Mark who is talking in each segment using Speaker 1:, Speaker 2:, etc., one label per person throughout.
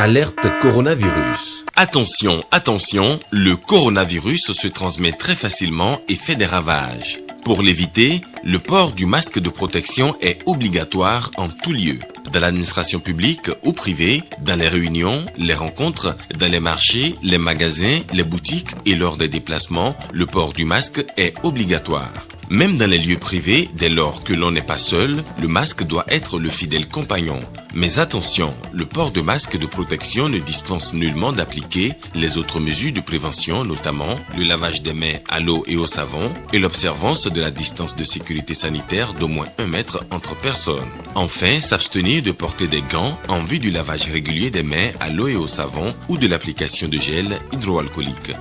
Speaker 1: Alerte coronavirus.
Speaker 2: Attention, attention, le coronavirus se transmet très facilement et fait des ravages. Pour l'éviter, le port du masque de protection est obligatoire en tout lieu. Dans l'administration publique ou privée, dans les réunions, les rencontres, dans les marchés, les magasins, les boutiques et lors des déplacements, le port du masque est obligatoire. Même dans les lieux privés, dès lors que l'on n'est pas seul, le masque doit être le fidèle compagnon. Mais attention, le port de masque de protection ne dispense nullement d'appliquer les autres mesures de prévention, notamment le lavage des mains à l'eau et au savon et l'observance de la distance de sécurité sanitaire d'au moins 1 mètre entre personnes. Enfin, s'abstenir de porter des gants en vue du lavage régulier des mains à l'eau et au savon ou de l'application de gel hydroalcoolique.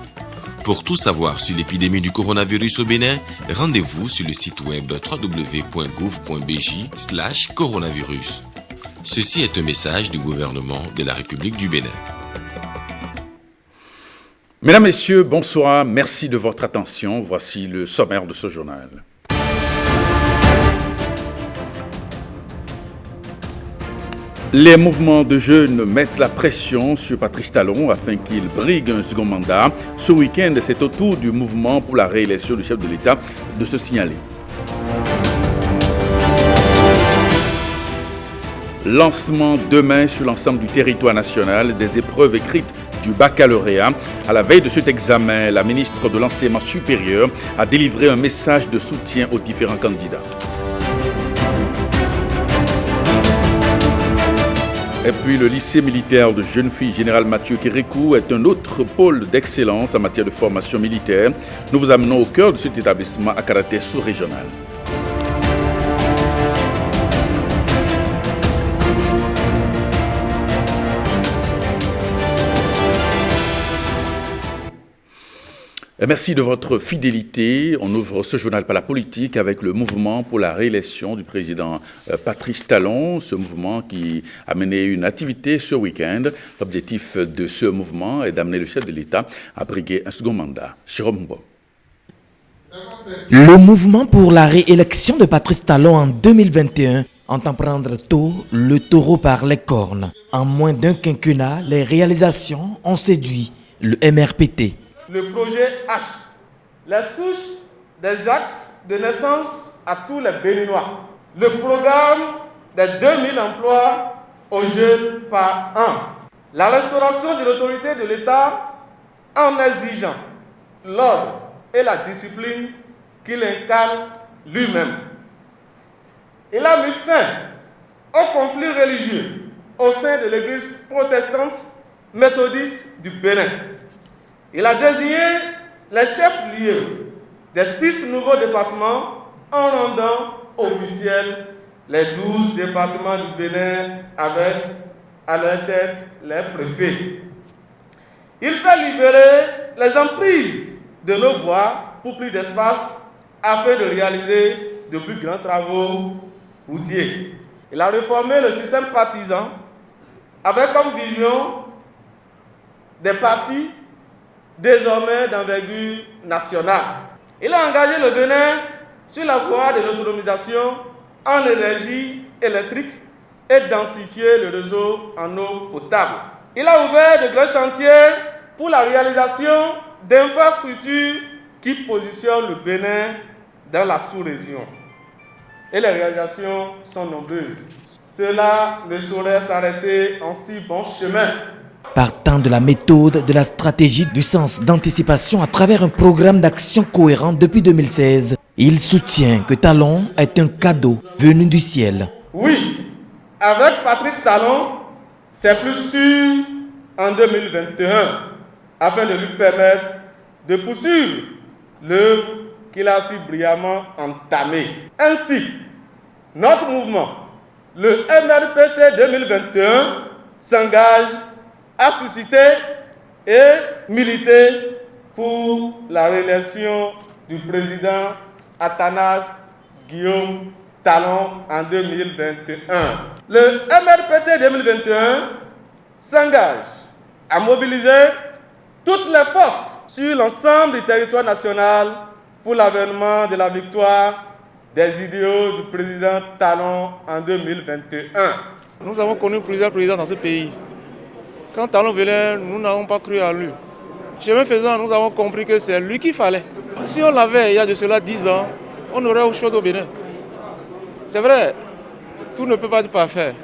Speaker 2: Pour tout savoir sur l'épidémie du coronavirus au Bénin, rendez-vous sur le site web www.gouv.bj/coronavirus. Ceci est un message du gouvernement de la République du Bénin.
Speaker 3: Mesdames, Messieurs, bonsoir. Merci de votre attention. Voici le sommaire de ce journal. Les mouvements de jeunes mettent la pression sur Patrice Talon afin qu'il brigue un second mandat. Ce week-end, c'est au tour du mouvement pour la réélection du chef de l'État de se signaler. Lancement demain sur l'ensemble du territoire national des épreuves écrites du baccalauréat. À la veille de cet examen, la ministre de l'Enseignement supérieur a délivré un message de soutien aux différents candidats. Et puis le lycée militaire de jeune fille Général Mathieu Kérékou est un autre pôle d'excellence en matière de formation militaire. Nous vous amenons au cœur de cet établissement à caractère sous-régional. Merci de votre fidélité. On ouvre ce journal par la politique avec le mouvement pour la réélection du président Patrice Talon. Ce mouvement qui a mené une activité ce week-end. L'objectif de ce mouvement est d'amener le chef de l'État à briguer un second mandat. Jérôme Bo.
Speaker 4: Le mouvement pour la réélection de Patrice Talon en 2021 entend prendre tôt le taureau par les cornes. En moins d'un quinquennat, les réalisations ont séduit le MRPT.
Speaker 5: Le projet H, la souche des actes de naissance à tous les Béninois. Le programme des 2000 emplois aux jeunes par an. La restauration de l'autorité de l'État en exigeant l'ordre et la discipline qu'il incarne lui-même. Il a mis fin au conflit religieux au sein de l'Église protestante méthodiste du Bénin. Il a désigné les chefs-lieux des 6 nouveaux départements en rendant officiels les 12 départements du Bénin avec à leur tête les préfets. Il fait libérer les emprises de nos voies pour plus d'espace afin de réaliser de plus grands travaux routiers. Il a réformé le système partisan avec comme vision des partis désormais d'envergure nationale. Il a engagé le Bénin sur la voie de l'autonomisation en énergie électrique et densifié le réseau en eau potable. Il a ouvert de grands chantiers pour la réalisation d'infrastructures qui positionnent le Bénin dans la sous-région. Et les réalisations sont nombreuses. Cela ne saurait s'arrêter en si bon chemin.
Speaker 4: Partant de la méthode, de la stratégie, du sens d'anticipation à travers un programme d'action cohérent depuis 2016, il soutient que Talon est un cadeau venu du ciel.
Speaker 5: Oui, avec Patrice Talon, c'est plus sûr en 2021, afin de lui permettre de poursuivre l'œuvre qu'il a si brillamment entamée. Ainsi, notre mouvement, le MRPT 2021, s'engage à susciter et militer pour la réélection du président Athanase Guillaume Talon en 2021. Le MRPT 2021 s'engage à mobiliser toutes les forces sur l'ensemble du territoire national pour l'avènement de la victoire des idéaux du président Talon en 2021.
Speaker 6: Nous avons connu plusieurs présidents dans ce pays.
Speaker 5: Quand Talon venait, nous n'avons pas cru en lui. Chemin faisant, nous avons compris que c'est lui qu'il fallait. Si on l'avait il y a de cela 10 ans, on aurait au chaud au Bénin. C'est vrai, tout ne peut pas être parfait.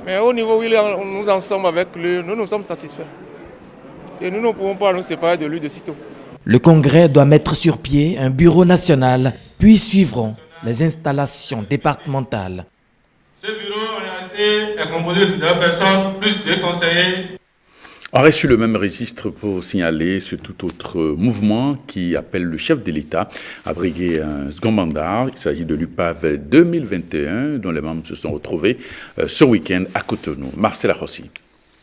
Speaker 5: Mais au niveau où nous en sommes avec lui, nous sommes satisfaits. Et nous ne pouvons pas nous séparer de lui de sitôt.
Speaker 4: Le Congrès doit mettre sur pied un bureau national, puis suivront les installations départementales.
Speaker 6: Ce bureau, en réalité, est composé de 2 personnes, plus 2 conseillers.
Speaker 3: On reste sur le même registre pour signaler ce tout autre mouvement qui appelle le chef de l'État à briguer un second mandat. Il s'agit de l'UPAV 2021, dont les membres se sont retrouvés ce week-end à Cotonou. Marcel Rossi.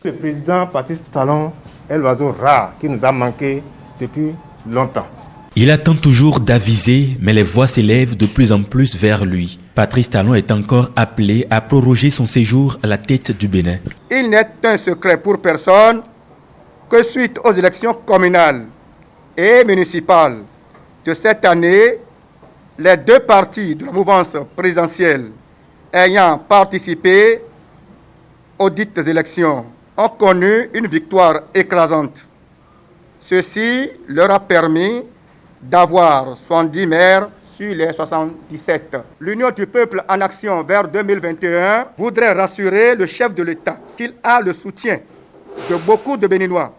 Speaker 7: Le président Patrice Talon est l'oiseau rare qui nous a manqué depuis longtemps.
Speaker 8: Il attend toujours d'aviser, mais les voix s'élèvent de plus en plus vers lui. Patrice Talon est encore appelé à proroger son séjour à la tête du Bénin.
Speaker 7: Il n'est un secret pour personne que suite aux élections communales et municipales de cette année, les 2 partis de la mouvance présidentielle ayant participé aux dites élections ont connu une victoire écrasante. Ceci leur a permis d'avoir 70 maires sur les 77. L'Union du peuple en action vers 2021 voudrait rassurer le chef de l'État qu'il a le soutien de beaucoup de Béninois,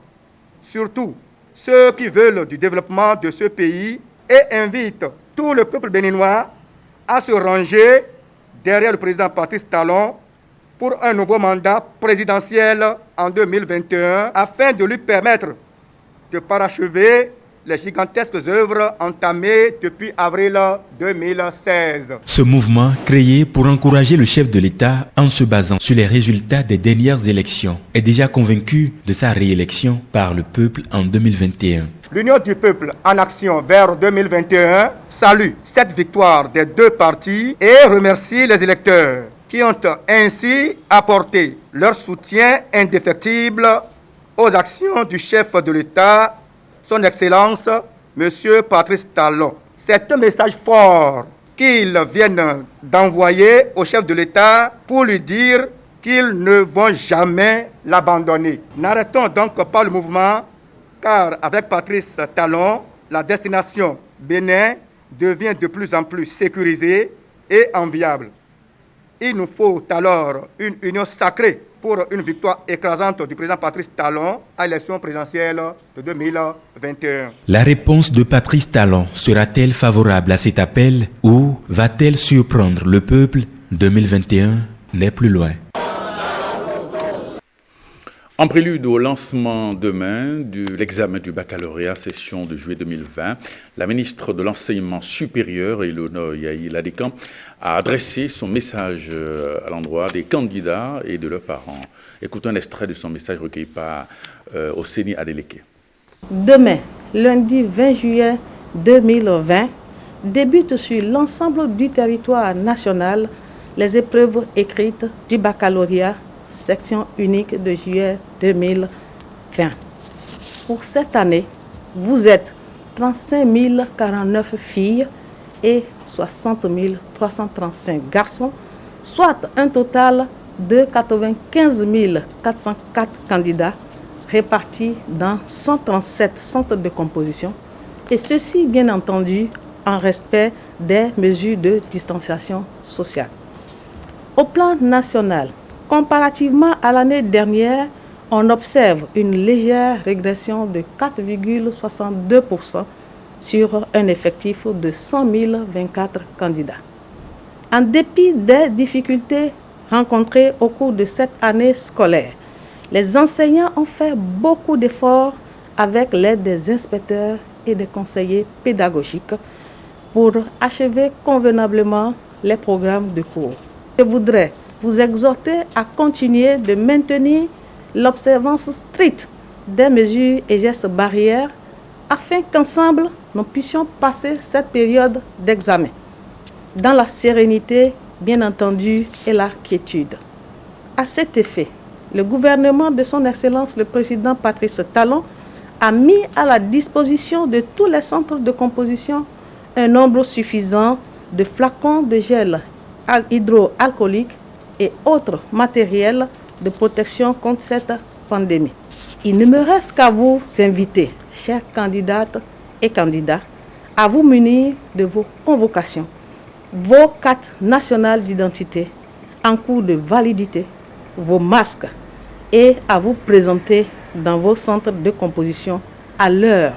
Speaker 7: surtout ceux qui veulent du développement de ce pays, et invite tout le peuple béninois à se ranger derrière le président Patrice Talon pour un nouveau mandat présidentiel en 2021 afin de lui permettre de parachever les gigantesques œuvres entamées depuis avril 2016.
Speaker 8: Ce mouvement, créé pour encourager le chef de l'État en se basant sur les résultats des dernières élections, est déjà convaincu de sa réélection par le peuple en 2021.
Speaker 7: L'Union du peuple en action vers 2021 salue cette victoire des 2 partis et remercie les électeurs qui ont ainsi apporté leur soutien indéfectible aux actions du chef de l'État, Son Excellence, M. Patrice Talon. C'est un message fort qu'ils viennent d'envoyer au chef de l'État pour lui dire qu'ils ne vont jamais l'abandonner. N'arrêtons donc pas le mouvement, car avec Patrice Talon, la destination Bénin devient de plus en plus sécurisée et enviable. Il nous faut alors une union sacrée pour une victoire écrasante du président Patrice Talon à l'élection présidentielle de 2021.
Speaker 8: La réponse de Patrice Talon sera-t-elle favorable à cet appel ou va-t-elle surprendre le peuple? 2021 n'est plus loin.
Speaker 3: En prélude au lancement demain de l'examen du baccalauréat session de juillet 2020, la ministre de l'Enseignement supérieur, Eleonore Yahi Ladekam, a adressé son message à l'endroit des candidats et de leurs parents. Écoutons un extrait de son message recueilli par Oseni Adeleke.
Speaker 9: Demain, lundi 20 juillet 2020, débutent sur l'ensemble du territoire national les épreuves écrites du baccalauréat section unique de juillet 2020. Pour cette année, vous êtes 35 049 filles et 60 335 garçons, soit un total de 95 404 candidats répartis dans 137 centres de composition, et ceci bien entendu en respect des mesures de distanciation sociale. Au plan national, comparativement à l'année dernière, on observe une légère régression de 4,62% sur un effectif de 100 024 candidats. En dépit des difficultés rencontrées au cours de cette année scolaire, les enseignants ont fait beaucoup d'efforts avec l'aide des inspecteurs et des conseillers pédagogiques pour achever convenablement les programmes de cours. Je voudrais vous exhorter à continuer de maintenir l'observance stricte des mesures et gestes barrières afin qu'ensemble, nous puissions passer cette période d'examen dans la sérénité, bien entendu, et la quiétude. À cet effet, le gouvernement de son Excellence le Président Patrice Talon a mis à la disposition de tous les centres de composition un nombre suffisant de flacons de gel hydroalcoolique et autres matériels de protection contre cette pandémie. Il ne me reste qu'à vous inviter, chers candidates et candidats, à vous munir de vos convocations, vos cartes nationales d'identité en cours de validité, vos masques et à vous présenter dans vos centres de composition à l'heure.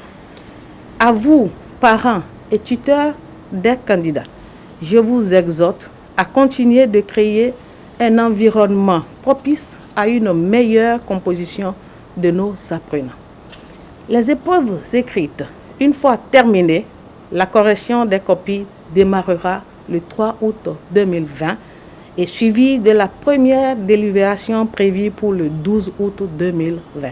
Speaker 9: À vous, parents et tuteurs des candidats, je vous exhorte à continuer de créer un environnement propice à une meilleure composition de nos apprenants. Les épreuves écrites, une fois terminées, la correction des copies démarrera le 3 août 2020 et suivie de la première délibération prévue pour le 12 août 2020.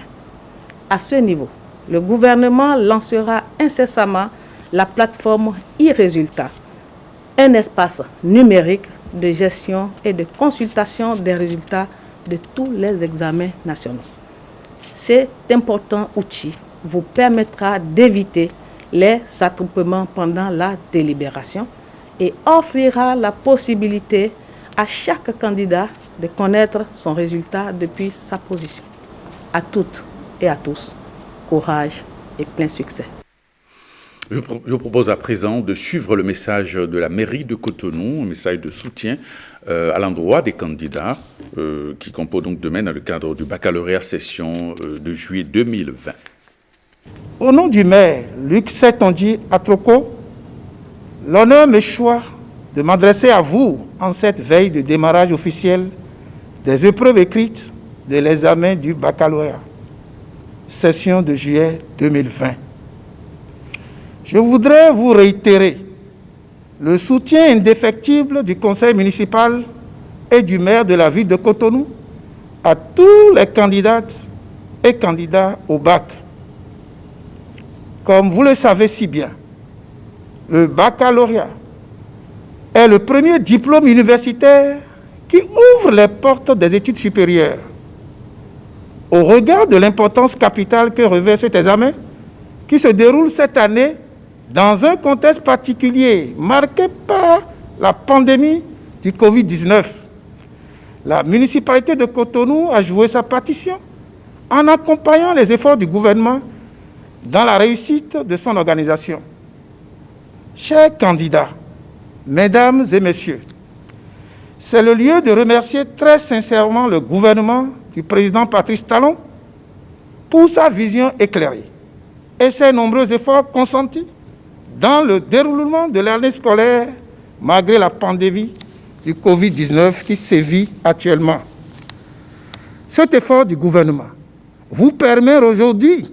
Speaker 9: À ce niveau, le gouvernement lancera incessamment la plateforme e-Résultats, un espace numérique de gestion et de consultation des résultats de tous les examens nationaux. Cet important outil vous permettra d'éviter les attroupements pendant la délibération et offrira la possibilité à chaque candidat de connaître son résultat depuis sa position. À toutes et à tous, courage et plein succès.
Speaker 3: Je vous propose à présent de suivre le message de la mairie de Cotonou, un message de soutien à l'endroit des candidats qui composent donc demain dans le cadre du baccalauréat session de juillet 2020.
Speaker 10: Au nom du maire Luc Setonji Atroko, l'honneur me choisit de m'adresser à vous en cette veille de démarrage officiel des épreuves écrites de l'examen du baccalauréat, session de juillet 2020. Je voudrais vous réitérer le soutien indéfectible du conseil municipal et du maire de la ville de Cotonou à tous les candidates et candidats au bac. Comme vous le savez si bien, le baccalauréat est le premier diplôme universitaire qui ouvre les portes des études supérieures. Au regard de l'importance capitale que revêt cet examen, qui se déroule cette année dans un contexte particulier marqué par la pandémie du Covid-19, la municipalité de Cotonou a joué sa partition en accompagnant les efforts du gouvernement dans la réussite de son organisation. Chers candidats, mesdames et messieurs, c'est le lieu de remercier très sincèrement le gouvernement du président Patrice Talon pour sa vision éclairée et ses nombreux efforts consentis dans le déroulement de l'année scolaire malgré la pandémie du Covid-19 qui sévit actuellement. Cet effort du gouvernement vous permet aujourd'hui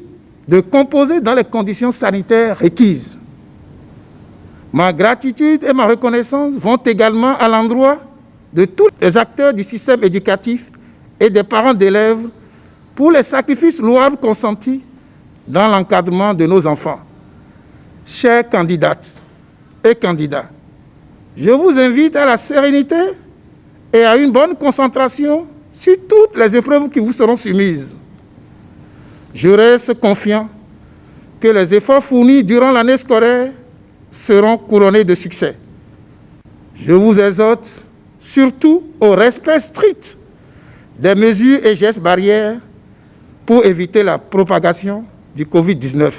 Speaker 10: de composer dans les conditions sanitaires requises. Ma gratitude et ma reconnaissance vont également à l'endroit de tous les acteurs du système éducatif et des parents d'élèves pour les sacrifices louables consentis dans l'encadrement de nos enfants. Chères candidates et candidats, je vous invite à la sérénité et à une bonne concentration sur toutes les épreuves qui vous seront soumises. Je reste confiant que les efforts fournis durant l'année scolaire seront couronnés de succès. Je vous exhorte surtout au respect strict des mesures et gestes barrières pour éviter la propagation du Covid-19.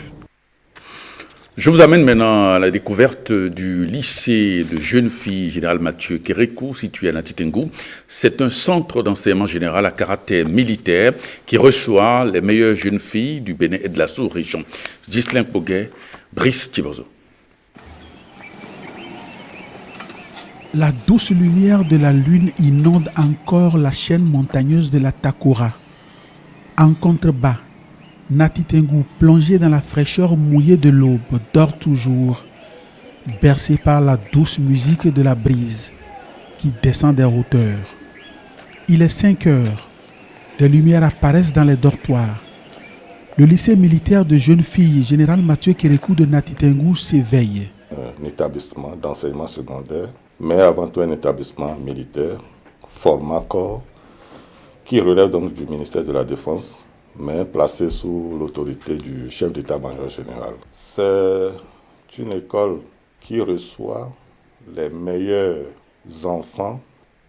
Speaker 3: Je vous amène maintenant à la découverte du lycée de jeunes filles Général Mathieu Kérékou, situé à Natitengou. C'est un centre d'enseignement général à caractère militaire qui reçoit les meilleures jeunes filles du Bénin et de la sous-région. Ghislain Poguet, Brice Tibozo.
Speaker 11: La douce lumière de la lune inonde encore la chaîne montagneuse de la Takura. En contrebas, Natitengou, plongé dans la fraîcheur mouillée de l'aube, dort toujours, bercé par la douce musique de la brise qui descend des hauteurs. Il est 5 heures. Des lumières apparaissent dans les dortoirs. Le lycée militaire de jeunes filles Général Mathieu Kérékou de Natitengou s'éveille.
Speaker 12: Un établissement d'enseignement secondaire, mais avant tout un établissement militaire, format corps, qui relève donc du ministère de la Défense, mais placé sous l'autorité du chef d'état-major général. C'est une école qui reçoit les meilleurs enfants,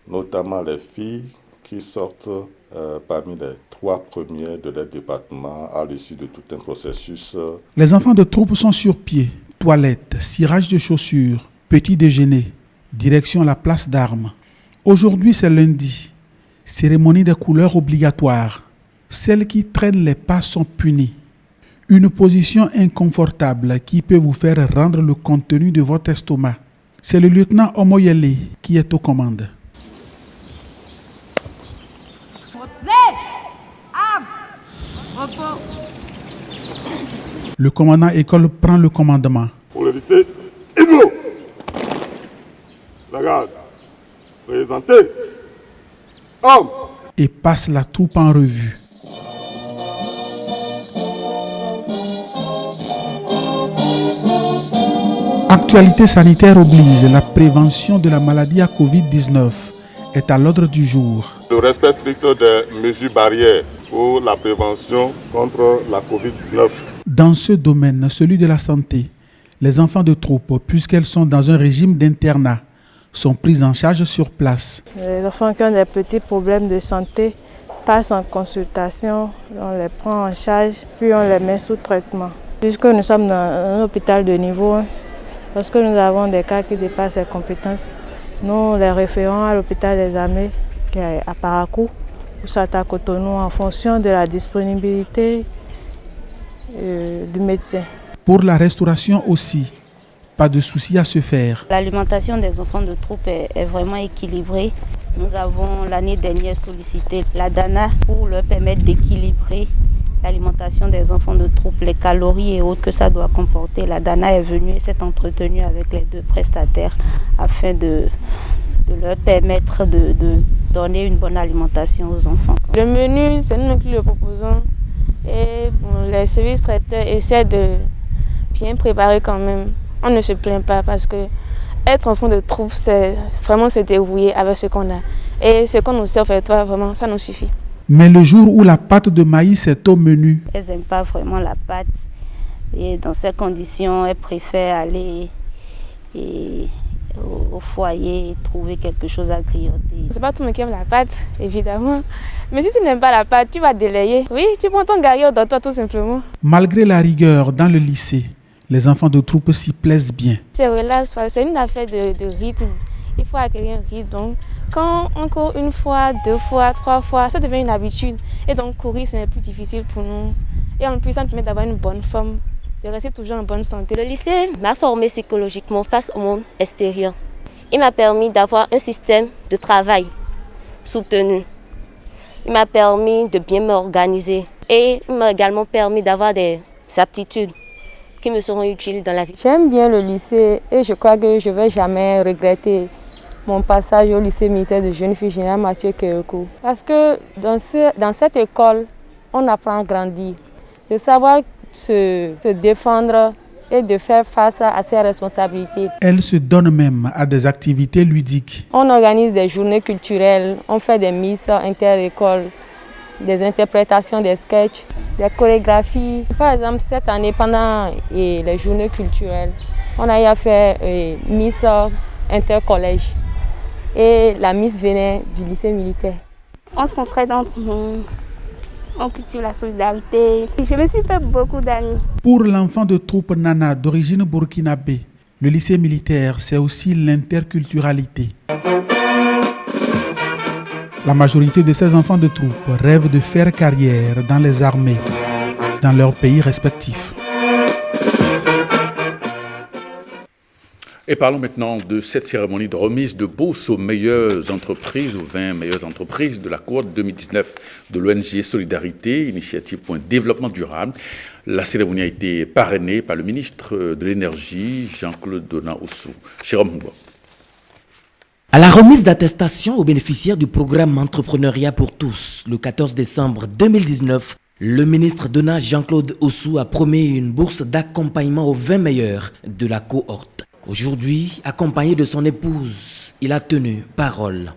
Speaker 12: notamment les filles qui sortent parmi les 3 premiers de leur département à l'issue de tout un processus.
Speaker 11: Les enfants de troupe sont sur pied. Toilettes, cirage de chaussures, petit déjeuner, direction la place d'Armes. Aujourd'hui, c'est lundi. Cérémonie des couleurs obligatoire. Celles qui traînent les pas sont punies. Une position inconfortable qui peut vous faire rendre le contenu de votre estomac. C'est le lieutenant Omoyele qui est aux commandes. Le commandant école prend le commandement.
Speaker 12: Pour le lycée, Igo, la garde, présentez, homme,
Speaker 11: et passe la troupe en revue. Actualité sanitaire oblige, la prévention de la maladie à Covid-19 est à l'ordre du jour.
Speaker 12: Le respect strict des mesures barrières pour la prévention contre la Covid-19.
Speaker 11: Dans ce domaine, celui de la santé, les enfants de troupe, puisqu'elles sont dans un régime d'internat, sont prises en charge sur place.
Speaker 13: Les enfants qui ont des petits problèmes de santé passent en consultation, on les prend en charge, puis on les met sous traitement. Puisque nous sommes dans un hôpital de niveau 1, lorsque nous avons des cas qui dépassent les compétences, nous les référons à l'hôpital des armées qui est à Parakou, ou soit à Cotonou en fonction de la disponibilité du médecin.
Speaker 11: Pour la restauration aussi, pas de souci à se faire.
Speaker 14: L'alimentation des enfants de troupe est vraiment équilibrée. Nous avons l'année dernière sollicité la DANA pour leur permettre d'équilibrer l'alimentation des enfants de troupe, les calories et autres que ça doit comporter. La DANA est venue et s'est entretenue avec les 2 prestataires afin de leur permettre de donner une bonne alimentation aux enfants.
Speaker 13: Le menu, c'est nous qui le proposons et les services traiteurs essaient de bien préparer quand même. On ne se plaint pas parce que être enfant de troupe, c'est vraiment se débrouiller avec ce qu'on a. Et ce qu'on nous sert, vraiment, ça nous suffit.
Speaker 11: Mais le jour où la pâte de maïs est au menu,
Speaker 14: elles n'aiment pas vraiment la pâte. Et dans ces conditions, elles préfèrent aller au foyer et trouver quelque chose à grignoter.
Speaker 13: C'est pas tout le monde qui aime la pâte, évidemment. Mais si tu n'aimes pas la pâte, tu vas délayer. Oui, tu prends ton gaillot dans toi tout simplement.
Speaker 11: Malgré la rigueur dans le lycée, les enfants de troupe s'y plaisent bien.
Speaker 13: C'est relax, c'est une affaire de rythme. Il faut acquérir un rythme. Donc, quand on court 1 fois, 2 fois, 3 fois, ça devient une habitude. Et donc, courir, c'est plus difficile pour nous. Et en plus, ça nous permet d'avoir une bonne forme, de rester toujours en bonne santé.
Speaker 15: Le lycée m'a formé psychologiquement face au monde extérieur. Il m'a permis d'avoir un système de travail soutenu. Il m'a permis de bien m'organiser. Et il m'a également permis d'avoir des aptitudes qui me seront utiles dans la vie.
Speaker 13: J'aime bien le lycée et je crois que je ne vais jamais regretter mon passage au lycée militaire de jeunes filles général Mathieu Kérékou. Parce que dans cette école, on apprend à grandir, de savoir se défendre et de faire face à ses responsabilités.
Speaker 11: Elle se donne même à des activités ludiques.
Speaker 13: On organise des journées culturelles, on fait des misses inter-écoles, des interprétations des sketchs, des chorégraphies. Par exemple, cette année, pendant les journées culturelles, on a eu à faire Miss Intercollège et la Miss venait du lycée militaire.
Speaker 16: On s'entraide entre nous, on cultive la solidarité. Je me suis fait beaucoup d'amis.
Speaker 11: Pour l'enfant de troupe Nana d'origine burkinabé, le lycée militaire, c'est aussi l'interculturalité. La majorité de ces enfants de troupe rêvent de faire carrière dans les armées, dans leurs pays respectifs.
Speaker 3: Et parlons maintenant de cette cérémonie de remise de bourses aux meilleures entreprises, aux 20 meilleures entreprises de la cohorte 2019 de l'ONG Solidarité, initiative pour un développement durable. La cérémonie a été parrainée par le ministre de l'Énergie, Jean-Claude Dona-Oussou. Jérôme Mouba.
Speaker 4: À la remise d'attestation aux bénéficiaires du programme Entrepreneuriat pour tous, le 14 décembre 2019, le ministre Dona Jean-Claude Oussou a promis une bourse d'accompagnement aux 20 meilleurs de la cohorte. Aujourd'hui, accompagné de son épouse, il a tenu parole.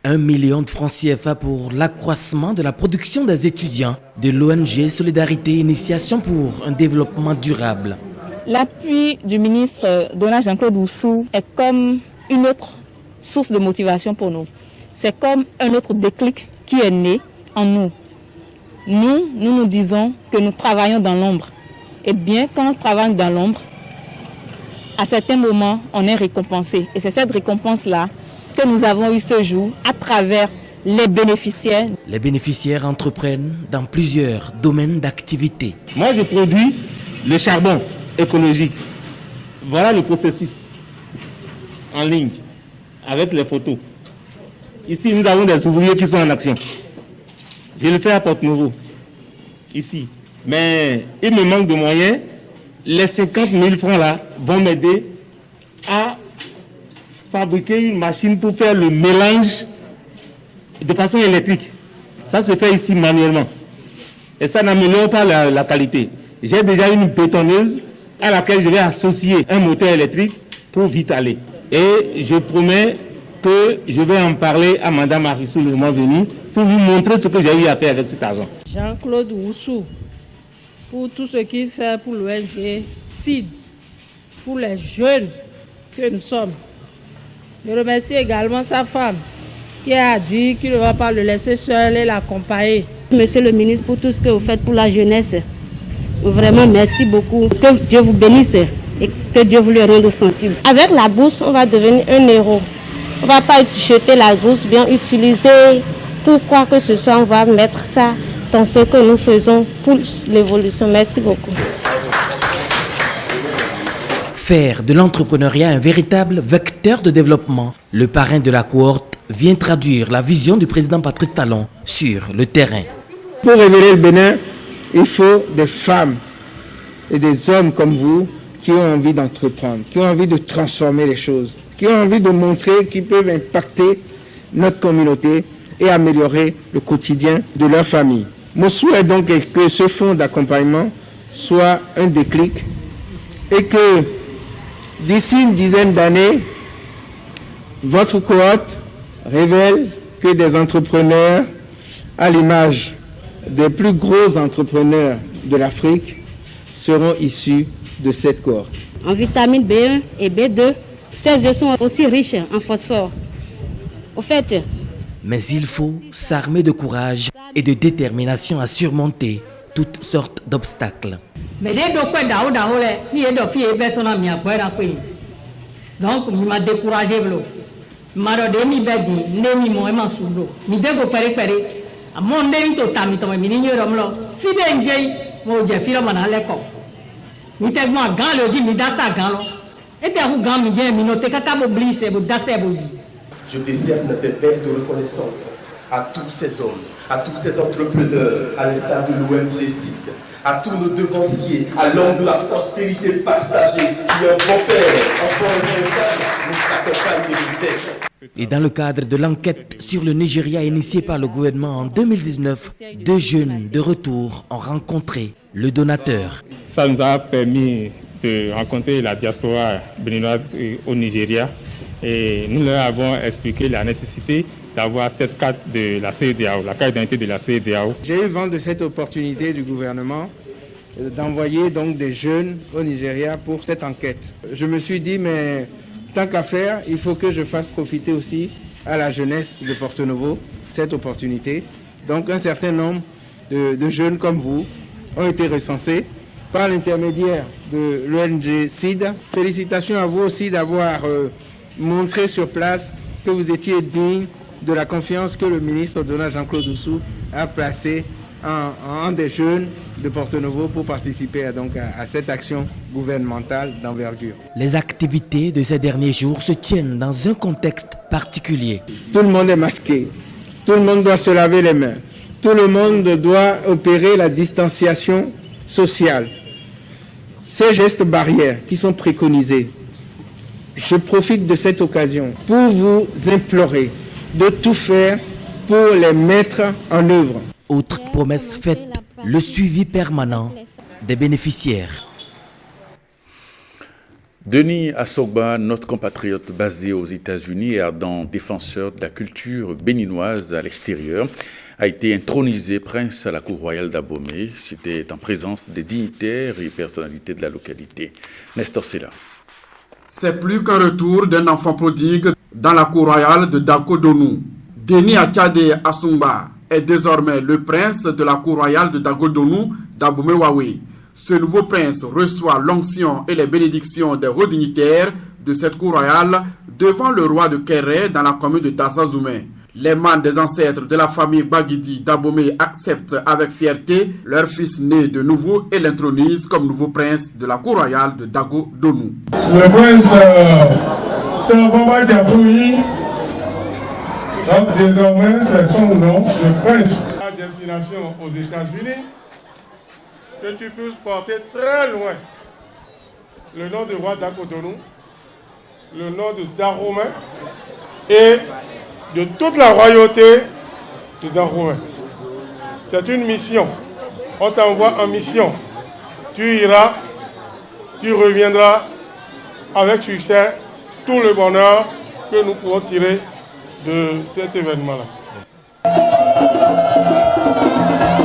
Speaker 4: 1 million de francs CFA pour l'accroissement de la production des étudiants de l'ONG Solidarité Initiation pour un développement durable.
Speaker 17: L'appui du ministre Dona Jean-Claude Oussou est comme une autre source de motivation pour nous. C'est comme un autre déclic qui est né en nous. Nous disons que nous travaillons dans l'ombre. Et bien, quand on travaille dans l'ombre, à certains moments, on est récompensé. Et c'est cette récompense-là que nous avons eue ce jour à travers les bénéficiaires.
Speaker 4: Les bénéficiaires entreprennent dans plusieurs domaines d'activité.
Speaker 18: Moi, je produis le charbon écologique. Voilà le processus en ligne avec les photos. Ici, nous avons des ouvriers qui sont en action. Je le fais à Porto-Novo, ici. Mais il me manque de moyens. Les 50 000 francs là vont m'aider à fabriquer une machine pour faire le mélange de façon électrique. Ça se fait ici manuellement. Et ça n'améliore pas la qualité. J'ai déjà une bétonneuse à laquelle je vais associer un moteur électrique pour vite aller. Et je promets que je vais en parler à Mme Arissou le moment venu pour vous montrer ce que j'ai eu à faire avec cet argent.
Speaker 19: Jean-Claude Oussou, pour tout ce qu'il fait pour l'ONG CID, pour les jeunes que nous sommes. Je remercie également sa femme qui a dit qu'il ne va pas le laisser seul et l'accompagner.
Speaker 9: Monsieur le ministre, pour tout ce que vous faites pour la jeunesse, vraiment merci beaucoup. Que Dieu vous bénisse et que Dieu vous le rende centime. Avec la bourse, on va devenir un héros. On ne va pas jeter la bourse, bien utiliser pour quoi que ce soit. On va mettre ça dans ce que nous faisons pour l'évolution. Merci beaucoup.
Speaker 4: Faire de l'entrepreneuriat un véritable vecteur de développement, le parrain de la cohorte vient traduire la vision du président Patrice Talon sur le terrain.
Speaker 10: Pour révéler le Bénin, il faut des femmes et des hommes comme vous qui ont envie d'entreprendre, qui ont envie de transformer les choses, qui ont envie de montrer qu'ils peuvent impacter notre communauté et améliorer le quotidien de leur famille. Mon souhait donc est que ce fonds d'accompagnement soit un déclic et que d'ici une dizaine d'années, votre cohorte révèle que des entrepreneurs, à l'image des plus gros entrepreneurs de l'Afrique, seront issus de cette cohorte.
Speaker 9: En vitamine B1 et B2, ces œufs sont aussi riches en phosphore. Au fait,
Speaker 4: mais il faut s'armer de courage et de détermination à surmonter toutes sortes d'obstacles.
Speaker 19: Donc, il m'a découragé. Il m'a donné
Speaker 20: Je décerne des verres de reconnaissance à tous ces hommes, à tous ces entrepreneurs, à l'instar de l'ONG CID, à tous nos devanciers, à l'homme de la prospérité partagée, qui est un bon père, un bon héritage, nous accompagne de
Speaker 4: Et dans le cadre de l'enquête sur le Nigeria initiée par le gouvernement en 2019, 2 jeunes de retour ont rencontré le donateur.
Speaker 18: Ça nous a permis de rencontrer la diaspora béninoise au Nigeria et nous leur avons expliqué la nécessité d'avoir cette carte de la CEDEAO, la carte d'identité de la CEDEAO.
Speaker 10: J'ai eu vent de cette opportunité du gouvernement d'envoyer donc des jeunes au Nigeria pour cette enquête. Je me suis dit, mais tant qu'à faire, il faut que je fasse profiter aussi à la jeunesse de Porto-Novo cette opportunité. Donc un certain nombre de jeunes comme vous ont été recensés par l'intermédiaire de l'ONG CID. Félicitations à vous aussi d'avoir montré sur place que vous étiez digne de la confiance que le ministre Donald Jean-Claude Oussou a placée en des jeunes de Porto-Novo pour participer à cette action gouvernementale d'envergure.
Speaker 4: Les activités de ces derniers jours se tiennent dans un contexte particulier.
Speaker 10: Tout le monde est masqué, tout le monde doit se laver les mains, tout le monde doit opérer la distanciation sociale. Ces gestes barrières qui sont préconisés, je profite de cette occasion pour vous implorer de tout faire pour les mettre en œuvre.
Speaker 4: Autre promesse faite, le suivi permanent des bénéficiaires.
Speaker 3: Denis Assogba, notre compatriote basé aux États-Unis et ardent défenseur de la culture béninoise à l'extérieur, a été intronisé prince à la cour royale d'Abomey. C'était en présence des dignitaires et personnalités de la localité. Nestor Sela.
Speaker 21: C'est plus qu'un retour d'un enfant prodigue dans la cour royale de Dagodonou. Denis Akade Asungba est désormais le prince de la cour royale de Dagodonou d'Abomey-Wawe. Ce nouveau prince reçoit l'onction et les bénédictions des hauts dignitaires de cette cour royale devant le roi de Kéré dans la commune de Dassazoumé. Les mânes des ancêtres de la famille Bagidi d'Abomey acceptent avec fierté leur fils né de nouveau et l'intronisent comme nouveau prince de la cour royale de Dagodonou.
Speaker 22: Le prince Tobaba Diafoui, donc désormais c'est son nom, le prince. À destination aux États-Unis, que tu puisses porter très loin le nom de roi Dagodonou, le nom de Dahomey et de toute la royauté de Dahomey. C'est une mission. On t'envoie en mission. Tu iras, tu reviendras avec succès tout le bonheur que nous pouvons tirer de cet événement-là.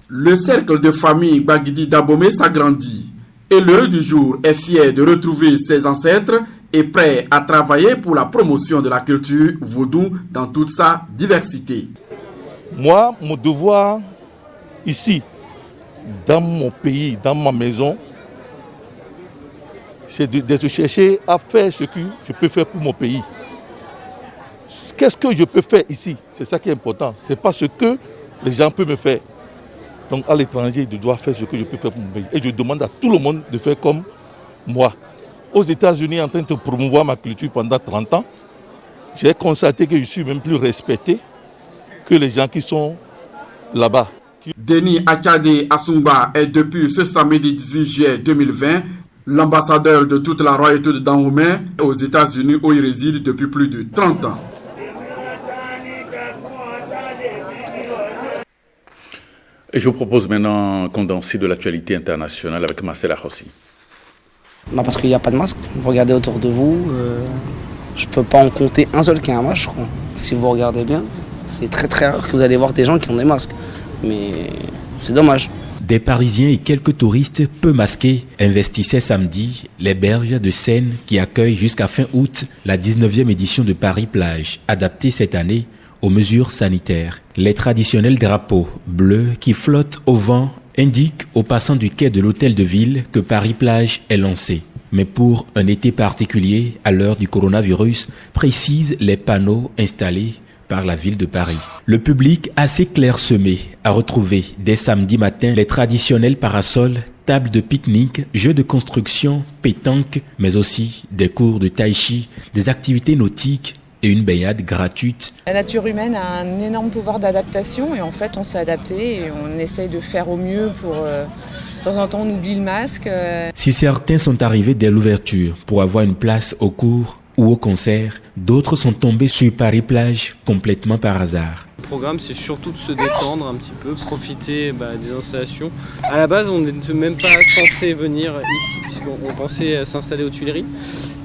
Speaker 21: Le cercle de famille Bagidi d'Abomey s'agrandit et l'heureux du jour est fier de retrouver ses ancêtres et prêt à travailler pour la promotion de la culture vaudou dans toute sa diversité.
Speaker 23: Moi, mon devoir ici, dans mon pays, dans ma maison, c'est de chercher à faire ce que je peux faire pour mon pays. Qu'est-ce que je peux faire ici? C'est ça qui est important. Ce n'est pas ce que les gens peuvent me faire. Donc à l'étranger, je dois faire ce que je peux faire pour mon pays. Et je demande à tout le monde de faire comme moi. Aux États-Unis, en train de promouvoir ma culture pendant 30 ans, j'ai constaté que je suis même plus respecté que les gens qui sont là-bas.
Speaker 21: Denis Akade Asungba est depuis ce samedi 18 juillet 2020 l'ambassadeur de toute la royauté de Dahomey aux États-Unis où il réside depuis plus de 30 ans.
Speaker 3: Et je vous propose maintenant un condensé de l'actualité internationale avec Marcel Ahossi.
Speaker 24: Parce qu'il n'y a pas de masque. Vous regardez autour de vous, je ne peux pas en compter un seul qui a un masque, je crois. Si vous regardez bien, c'est très très rare que vous allez voir des gens qui ont des masques. Mais c'est dommage.
Speaker 8: Des Parisiens et quelques touristes peu masqués investissaient samedi les berges de Seine qui accueillent jusqu'à fin août la 19e édition de Paris-Plage, adaptée cette année aux mesures sanitaires. Les traditionnels drapeaux bleus qui flottent au vent indiquent aux passants du quai de l'hôtel de ville que Paris-Plage est lancé. Mais pour un été particulier, à l'heure du coronavirus, précisent les panneaux installés par la ville de Paris. Le public assez clairsemé a retrouvé dès samedi matin les traditionnels parasols, tables de pique-nique, jeux de construction, pétanque, mais aussi des cours de tai chi, des activités nautiques et une baignade gratuite.
Speaker 25: La nature humaine a un énorme pouvoir d'adaptation et en fait on s'est adapté et on essaye de faire au mieux pour... De temps en temps on oublie le masque.
Speaker 8: Si certains sont arrivés dès l'ouverture pour avoir une place au cours ou au concert, d'autres sont tombés sur Paris-Plage complètement par hasard.
Speaker 26: Le programme, c'est surtout de se détendre un petit peu, profiter des installations. À la base, on n'était même pas censé venir ici, puisqu'on pensait s'installer aux Tuileries.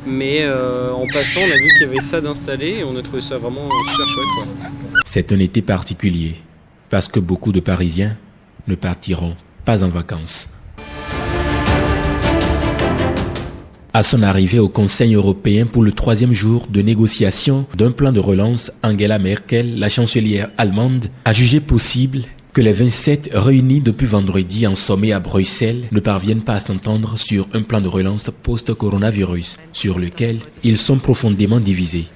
Speaker 26: Mais en passant, on a vu qu'il y avait ça d'installé et on a trouvé ça vraiment super chouette. Ouais.
Speaker 8: C'est un été particulier, parce que beaucoup de Parisiens ne partiront pas en vacances. À son arrivée au Conseil européen pour le 3e jour de négociation d'un plan de relance, Angela Merkel, la chancelière allemande, a jugé possible que les 27 réunis depuis vendredi en sommet à Bruxelles ne parviennent pas à s'entendre sur un plan de relance post-coronavirus, sur lequel ils sont profondément divisés.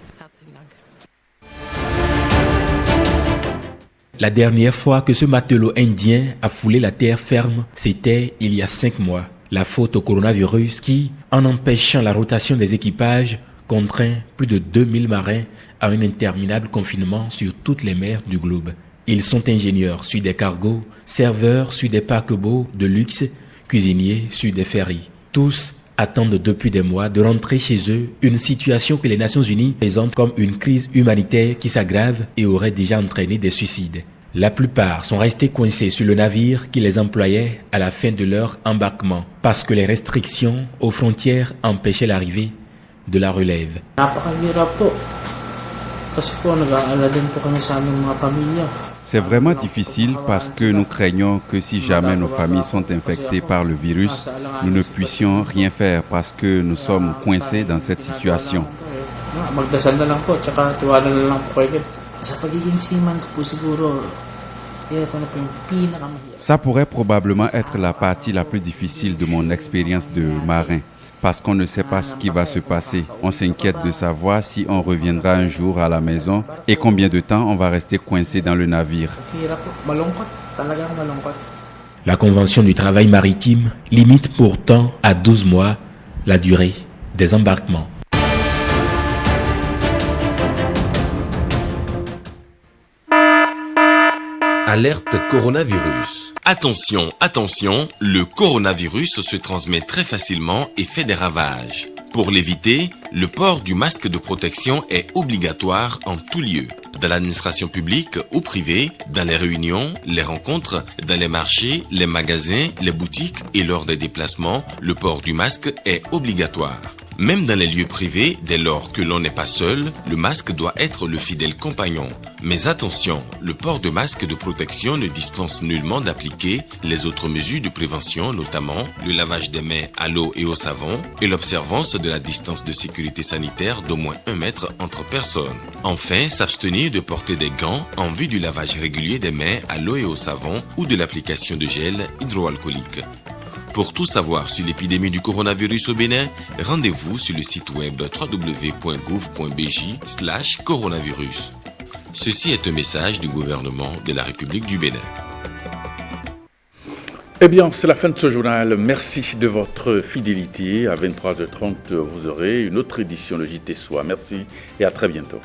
Speaker 8: La dernière fois que ce matelot indien a foulé la terre ferme, c'était il y a 5 mois. La faute au coronavirus qui, en empêchant la rotation des équipages, contraint plus de 2000 marins à un interminable confinement sur toutes les mers du globe. Ils sont ingénieurs sur des cargos, serveurs sur des paquebots de luxe, cuisiniers sur des ferries. Tous attendent depuis des mois de rentrer chez eux, une situation que les Nations Unies présentent comme une crise humanitaire qui s'aggrave et aurait déjà entraîné des suicides. La plupart sont restés coincés sur le navire qui les employait à la fin de leur embarquement parce que les restrictions aux frontières empêchaient l'arrivée de la relève.
Speaker 27: C'est vraiment difficile parce que nous craignons que si jamais nos familles sont infectées par le virus, nous ne puissions rien faire parce que nous sommes coincés dans cette situation.
Speaker 1: Magdasal na lang po, tsaka tiwala na lang po kayo. Sa pagiging seaman ko po siguro, ito na po yung pinakamahirap.
Speaker 27: Ça pourrait probablement être la partie la plus difficile de mon expérience de marin, parce qu'on ne sait pas ce qui va se passer. On s'inquiète de savoir si on reviendra un jour à la maison et combien de temps on va rester coincé dans le navire.
Speaker 8: La Convention du travail maritime limite pourtant à 12 mois la durée des embarquements.
Speaker 2: Alerte coronavirus.
Speaker 5: Attention, attention, le coronavirus se transmet très facilement et fait des ravages. Pour l'éviter, le port du masque de protection est obligatoire en tout lieu. Dans l'administration publique ou privée, dans les réunions, les rencontres, dans les marchés, les magasins, les boutiques et lors des déplacements, le port du masque est obligatoire. Même dans les lieux privés, dès lors que l'on n'est pas seul, le masque doit être le fidèle compagnon. Mais attention, le port de masque de protection ne dispense nullement d'appliquer les autres mesures de prévention, notamment le lavage des mains à l'eau et au savon et l'observance de la distance de sécurité sanitaire d'au moins 1 mètre entre personnes. Enfin, s'abstenir de porter des gants en vue du lavage régulier des mains à l'eau et au savon ou de l'application de gel hydroalcoolique. Pour tout savoir sur l'épidémie du coronavirus au Bénin, rendez-vous sur le site web www.gouv.bj/coronavirus. Ceci est un message du gouvernement de la République du Bénin.
Speaker 3: Eh bien, c'est la fin de ce journal. Merci de votre fidélité. À 23h30, vous aurez une autre édition de JT Soir. Merci et à très bientôt.